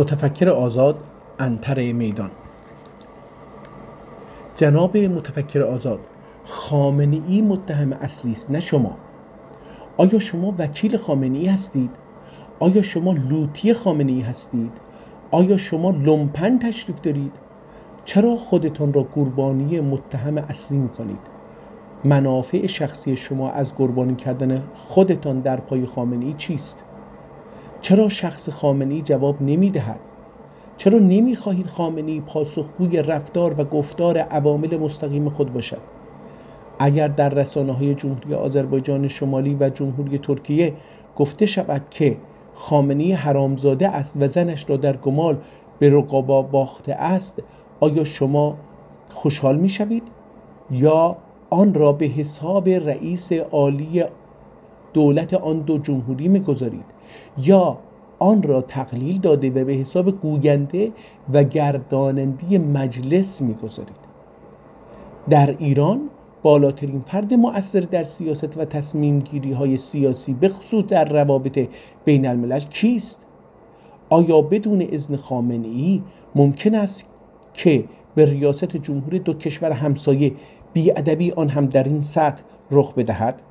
متفکر آزاد، عنتر میدان. جناب متفکر آزاد، خامنه‌ای متهم اصلی است، نه شما. آیا شما وکیل خامنه‌ای هستید؟ آیا شما لوطی خامنه‌ای هستید؟ آیا شما لومپن تشریف دارید؟ چرا خودتان را قربانی متهم اصلی می‌کنید؟ منافع شخصی شما از قربانی کردن خودتان در پای خامنه‌ای چیست؟ چرا شخص خامنه‌ای جواب نمی‌دهد؟ چرا نمی‌خواهید خامنه‌ای پاسخگوی رفتار و گفتار عوامل مستقیم خود باشد؟ اگر در رسانه‌های جمهوری آذربایجان شمالی و جمهوری ترکیه گفته شود که خامنه‌ای حرامزاده است و زنش را در گمال به رقابا باخته است، آیا شما خوشحال می‌شوید یا آن را به حساب رئیس عالی دولت آن دو جمهوری می‌گذارید، یا آن را تقلیل داده و به حساب گوینده و گرداننده مجلس می‌گذارید؟ در ایران بالاترین فرد مؤثر در سیاست و تصمیم گیری های سیاسی به خصوص در روابط بین الملل کیست؟ آیا بدون اذن خامنه‌ای ممکن است که به ریاست جمهوری دو کشور همسایه بی‌ادبی آن هم در این سطح رخ بدهد؟